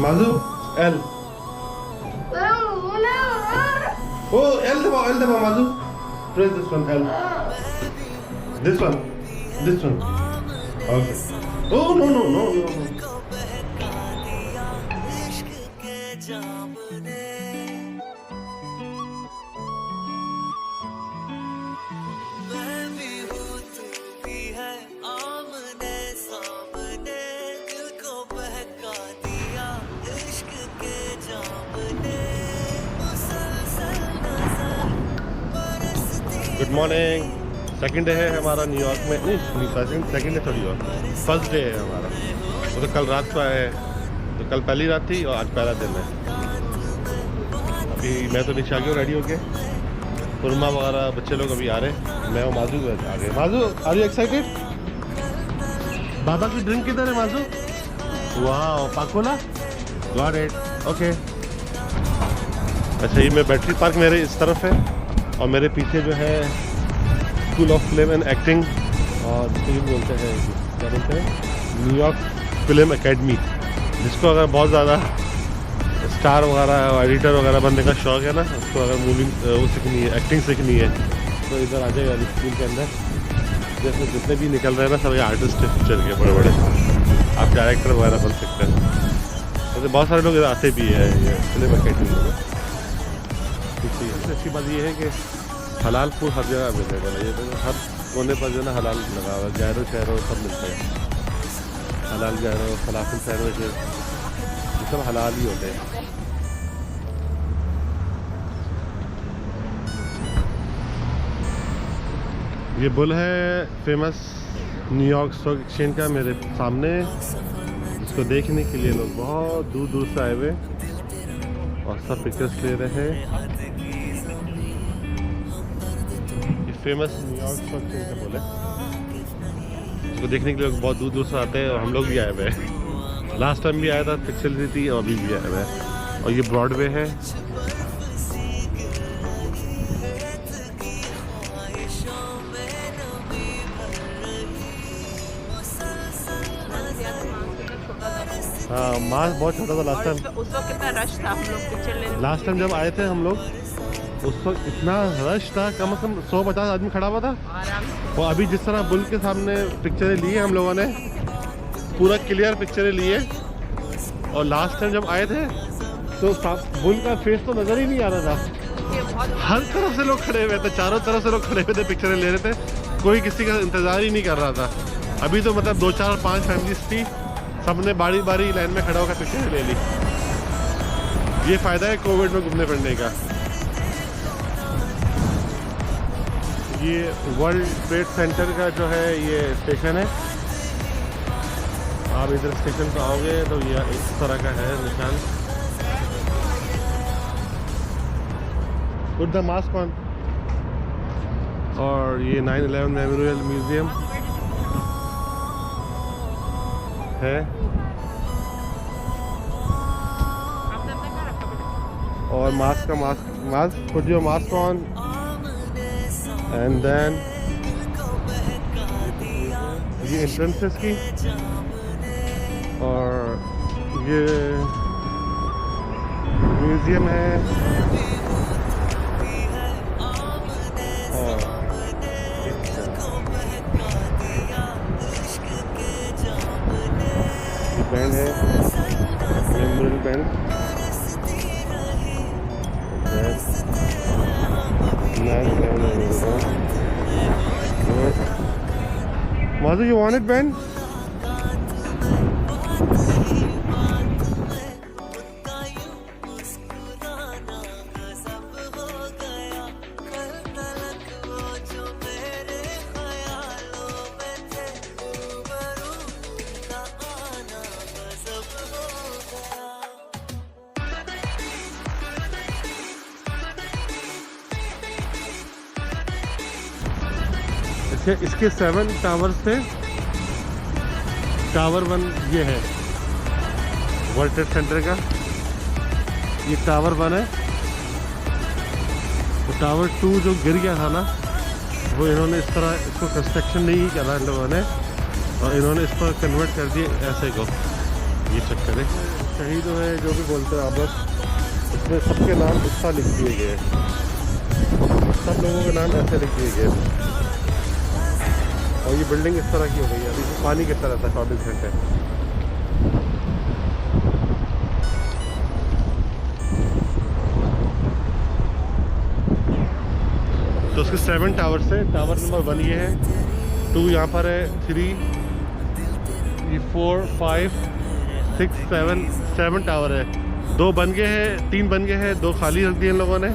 माजू L O L दबाओ माजू press this one L this one okay O no no no no good morning. Second day है हमारा New York में, नहीं second day थोड़ी और फर्स्ट डे है हमारा। वो तो कल रात को आए हैं, तो कल पहली रात थी और आज पहला दिन है। अभी मैं तो नीचे आ गया हूँ रेडी होके, कुरमा वगैरह बच्चे लोग अभी आ रहे हैं, मैं और माजू आ गए। माजू आर यू एक्साइटेड? बाबा की ड्रिंक किधर है माजू? वाह पाकोला गॉट इट ओके। अच्छा ये मैं बैटरी पार्क मेरे इस तरफ है और मेरे पीछे जो है school of film and acting और फिल्म बोलते हैं क्या बोलते हैं न्यूयॉर्क फिल्म एकेडमी, जिसको अगर बहुत ज़्यादा स्टार वगैरह एडिटर वगैरह बनने का शौक़ है ना, उसको अगर मूवी वो सीखनी है, एक्टिंग सीखनी है तो इधर आ जाएगा स्कूल के अंदर। जैसे जितने भी निकल रहे हैं ना सब ये आर्टिस्ट है पिक्चर के बड़े बड़े, आप डायरेक्टर वगैरह बन सकते हैं। वैसे बहुत सारे लोग इधर आते भी है ये फिल्म एकेडमी में। अच्छी बात ये है कि हलाल फूड हर जगह अवेलेबल है, ये तो हर कोने पर जो है ना हलाल लगा हुआ है, गैरो शहरों सब मिलते हैं, हलाल गैरो फलाफल सैंडविच ये सब हलाल ही होते हैं। ये बुल है फेमस न्यूयॉर्क स्टॉक एक्सचेंज का मेरे सामने, जिसको देखने के लिए लोग बहुत दूर दूर से आए हुए और सब पिक्चर्स ले रहे हैं। फेमस न्यूयॉर्क स्टॉक एक्सचेंज का बोले, इसको देखने के लिए लोग बहुत दूर दूर से आते हैं और हम लोग भी आए हुए हैं। लास्ट टाइम भी आया था पिक्चर ली थी और अभी भी आए हुए हैं। और ये ब्रॉडवे है, हाँ मास्क बहुत छोटा था लास्ट टाइम। उस वक्त कितना रश था, हम लोग पिक्चर लेने लास्ट टाइम जब आए थे हम लोग उस वक्त इतना रश था, कम से कम 150 आदमी खड़ा हुआ था। और अभी जिस तरह बुल के सामने पिक्चरें ली है हम लोगों ने, पूरा क्लियर पिक्चरें ली है। और लास्ट टाइम जब आए थे तो बुल का फेस तो नज़र ही नहीं आ रहा था, हर तरफ से लोग खड़े हुए थे, चारों तरफ से लोग खड़े हुए थे, पिक्चरें ले रहे थे, कोई किसी का इंतज़ार ही नहीं कर रहा था। अभी तो मतलब 2 4 5 फैमिलीज थी, सबने बारी बारी लाइन में खड़ा होकर पिक्चरें ले ली। ये फ़ायदा है कोविड में घूमने फिरने का। ये वर्ल्ड ट्रेड सेंटर का जो है ये स्टेशन है। आप इधर स्टेशन पर आओगे तो ये इस तरह का है निशान। Put the mask on. और ये 9/11 मेमोरियल म्यूजियम है। और mask put your mask on and then ये एंट्रेंसेस की। और ये म्यूजियम है और बैंड है, memorial band. Mazu, you want it, Ben? इसके 7 टावर्स थे। टावर 1 ये है वर्ल्ड ट्रेड सेंटर का, ये टावर 1 है। तो टावर 2 जो गिर गया था ना, वो इन्होंने इस तरह इसको कंस्ट्रक्शन नहीं करा इन लोगों ने, और इन्होंने इस पर कन्वर्ट कर दिया ऐसे को। ये चक्कर है। शहीद हुए जो भी बोलते हैं आप लोग, इसमें सबके नाम हिस्सा लिख दिए गए, सब लोगों के नाम ऐसे लिख दिए गए। और ये बिल्डिंग इस तरह की हो गई है, अभी पानी गिरता रहता है 24 घंटे। तो उसके 7 टावर से टावर नंबर 1 ये है, 2 यहाँ पर है, 3, 4, 5, 6, 7 टावर है। 2 बन गए हैं, 3 बन गए हैं, 2 खाली रख दिए इन लोगों ने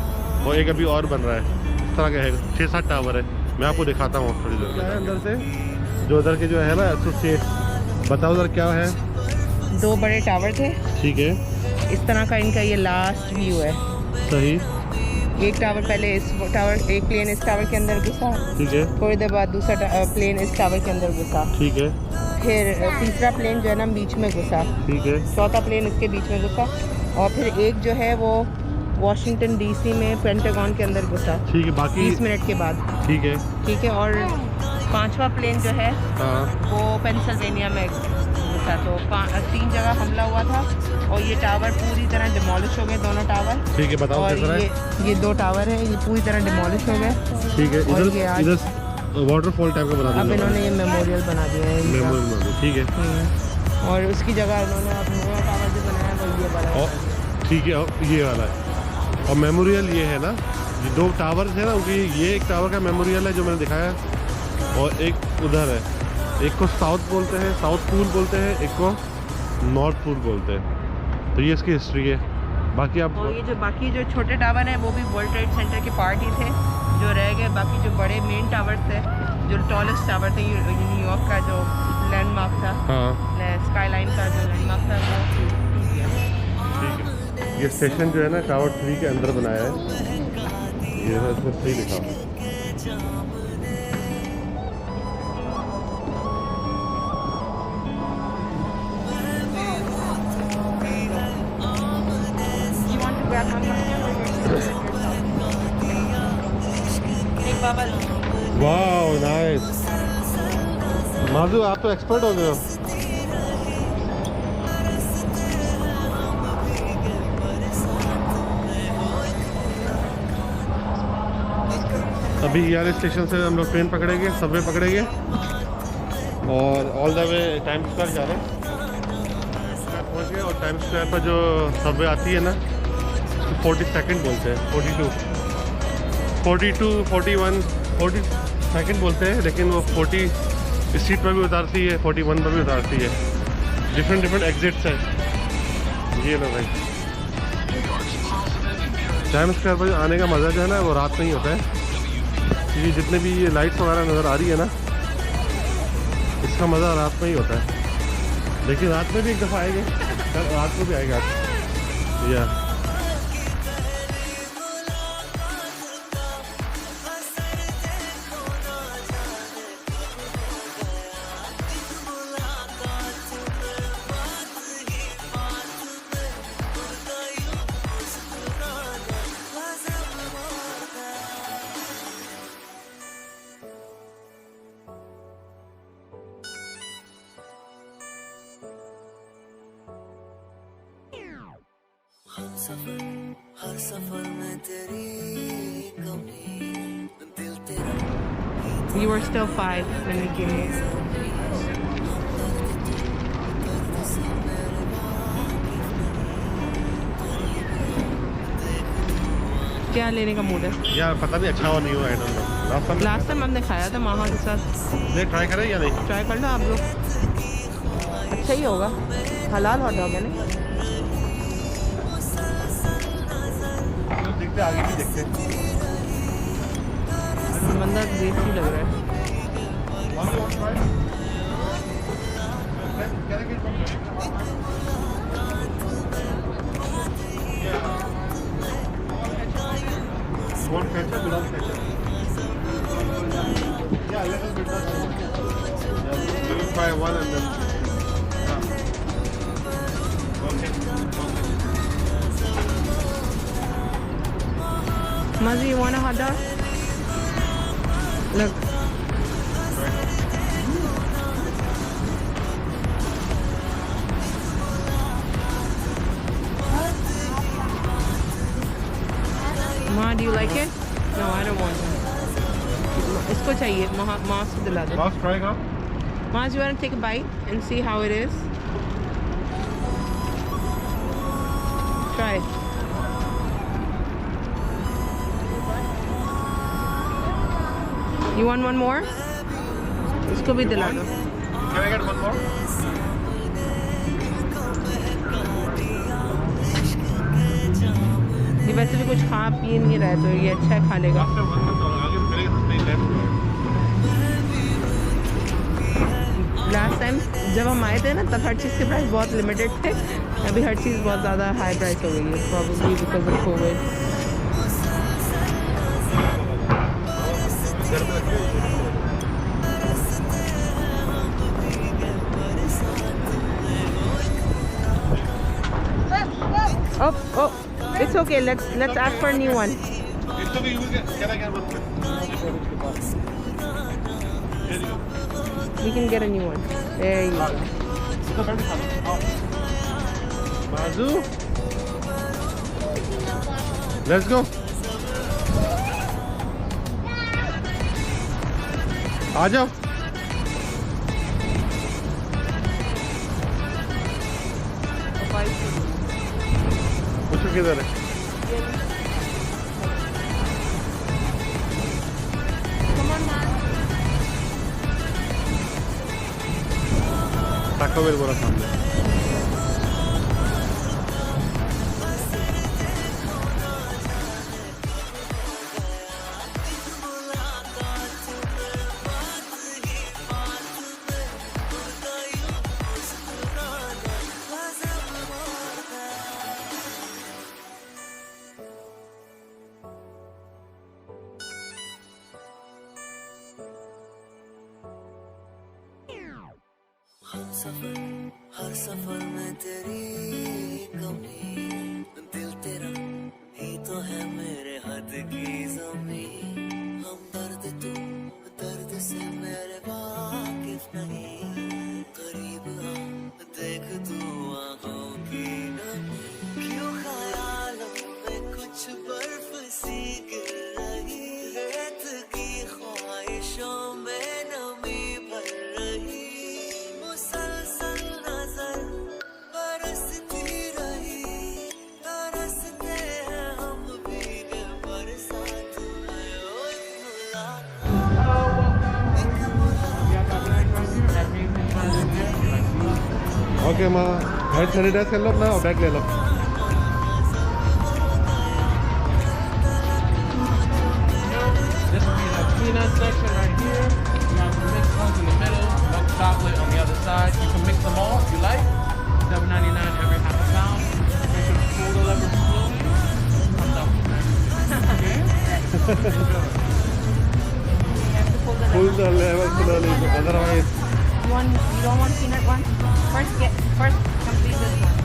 और एक अभी और बन रहा है। इस तरह का है, 6-7 टावर है। मैं आपको दिखाता हूँ थोड़ी देर में अंदर से, जो उधर के जो है ना एसोसिएट। बताओ उधर क्या है। 2 बड़े टावर थे, ठीक है, इस तरह का इनका ये लास्ट व्यू है। सही। एक टावर पहले इस टावर, एक प्लेन इस टावर के अंदर घुसा, ठीक है, थोड़ी देर बाद दूसरा प्लेन इस टावर के अंदर घुसा, ठीक है, फिर तीसरा प्लेन जो है ना बीच में घुसा, ठीक है, चौथा प्लेन इसके बीच में घुसा, और फिर एक जो है वो वॉशिंगटन डीसी में पेंटागन के अंदर घुसा, ठीक है, बाकी 30 मिनट के बाद, ठीक है, ठीक है। और 5वां प्लेन जो है हाँ, वो पेंसिल्वेनिया में घुसा। तो 3 जगह हमला हुआ था और ये टावर पूरी तरह डिमोलिश हो गए, दोनों टावर। ठीक है, बताओ और कैसा है। ये 2 टावर है, ये पूरी तरह डिमोलिश हो गए। ठीक है, और ये आज इधर वाटरफॉल टाइप का बना दिया अब इन्होंने ये मेमोरियल बना दिया है इनका। मेमोरियल बना दिया, ठीक है। और उसकी जगह उन्होंने अब नया टावर जो बनाया वो ये वाला है। और ठीक है, और ये वाला है। और मेमोरियल ये है ना, ये 2 टावर है ना उनकी, ये एक टावर का मेमोरियल है जो मैंने दिखाया, और एक उधर है। एक को साउथ बोलते हैं, साउथ पूल बोलते हैं, एक को नॉर्थ पूल बोलते हैं। तो ये इसकी हिस्ट्री है। बाकी आप और ये जो बाकी जो छोटे टावर हैं वो भी वर्ल्ड ट्रेड सेंटर के पार्ट ही थे जो रह गए। बाकी जो बड़े मेन टावर्स थे, जो टॉलेस्ट टावर थे, न्यूयॉर्क का जो लैंडमार्क था, हाँ, स्काईलाइन का जो लैंडमार्क था वो टूट गया। ठीक है। ये स्टेशन जो है ना टावर 3 के अंदर बनाया है, ये है इसमें 3 लिखा हुआ। वाह नाइस। माधु आप तो एक्सपर्ट हो गए हो। अभी यार स्टेशन से हम लोग ट्रेन पकड़ेंगे, सबवे पकड़ेंगे और all the way time square जा रहे हैं। पहुँच गए और टाइम स्क्वायर पर जो सबवे आती है ना, 42nd बोलते हैं, 42, 41, 40 सेकंड बोलते हैं, लेकिन वो 40 इस सीट पर भी उतारती है, 41 पर भी उतारती है। डिफरेंट एग्जिट्स हैं। ये लो भाई, टाइम स्क्वायर पर आने का मज़ा जो है ना वो रात में ही होता है, क्योंकि जितने भी ये लाइट्स वगैरह नज़र आ रही है ना, इसका मज़ा रात में ही होता है। लेकिन रात में भी एक दफ़ा आएंगे, कल रात को भी आएगा या हर सफर में तेरी कमी दिल तेरा। We were still 5 when we came here. क्या लेने का मूड है यार? पता नहीं अच्छा हुआ नहीं हुआ, I don't know. Last time हमने खाया था मामा के साथ। नहीं ट्राई करें या नहीं? ट्राई कर लो आप लोग, अच्छा ही होगा। हलाल हॉट डॉग है ना। देखते आगे भी देखते। बंदा देसी लग रहा है। One ketchup without ketchup. Yeah, a little bit. Yeah, you try one and then. Mazi, you want a hot dog? Look. like it? No, I don't want it. इसको चाहिए माँ से दिला दो. Boss, try it. Maz, you want to take a bite and see how it is? Try it. You want one more? इसको भी दिला दो. Can I get one more? ये वैसे भी कुछ खा पी नहीं रहा है तो ये अच्छा है खा लेगा. After 1 month, आगे मेरे नहीं left. लास्ट टाइम जब हम आए थे ना तब हर चीज़ के प्राइस बहुत लिमिटेड थे. अभी हर चीज़ बहुत ज़्यादा हाई प्राइस हो गई है, probably because of Covid. Oh, it's okay. Let's ask for a new one. It's okay, you will get. Can I get one more? Here you go. We can get a new one. There you go. Mazu, let's go. आ जाओ. पूछो किधर है? Taco Bell बोला सामने. हर सफर में तेरी कमी, दिल तेरा ही तो है मेरे हद की ज़मीं. हम दर्द तू दर्द से मेरे वाकिफ नहीं, करीब आ देख तू आँखों की नमी. क्यों ख्यालों में कुछ बर्फ सी गिर रही, रेत की ख्वाहिशों में नमी भर रही. ओके माँ, हेड सैनिटाइज कर लो अपना और बैग ले लो. This will be the peanut section right here. You have the mixed ones in the middle, milk chocolate on the other side. You can mix them all if you like. $7.99 every half a pound. Make sure to pull the lever slowly. Comes out. Okay? Pull the lever slowly, otherwise. You don't want peanut one? First complete this one.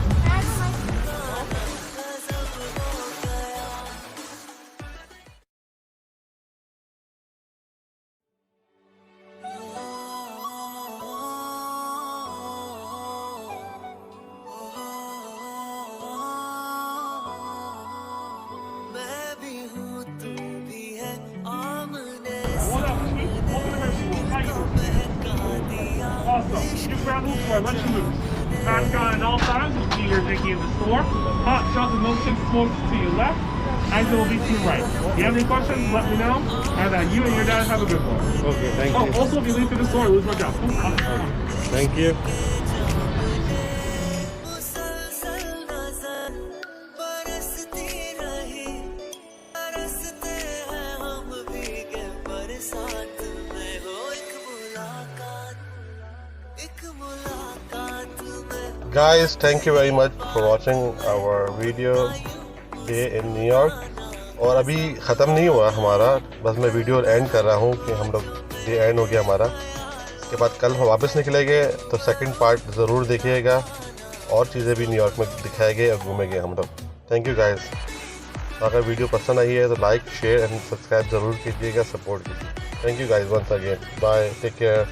Awesome. You grab those for lunch and move. Mascot and all sides will be your Dickie in the store. Hot chocolate milkshake smoked to your left. Exit will be to your right. If you have any questions, let me know. And you and your dad have a good one. Okay, thank Oh, you. also if you leave for the store, lose my job. Thank you. Guys, thank you very much for watching our video day in New York. और अभी ख़त्म नहीं हुआ हमारा, बस मैं video and कर रहा हूँ कि हम लोग डे एंड हो गया हमारा. इसके बाद कल हम वापस निकलेंगे तो सेकंड पार्ट ज़रूर देखिएगा. और चीज़ें भी न्यूयॉर्क में दिखाएंगे और घूमेंगे हम लोग. Thank you guys. अगर वीडियो पसंद आई है तो लाइक शेयर एंड सब्सक्राइब ज़रूर कीजिएगा, सपोर्ट कीजिए. Thank you guys once again. Bye, take care.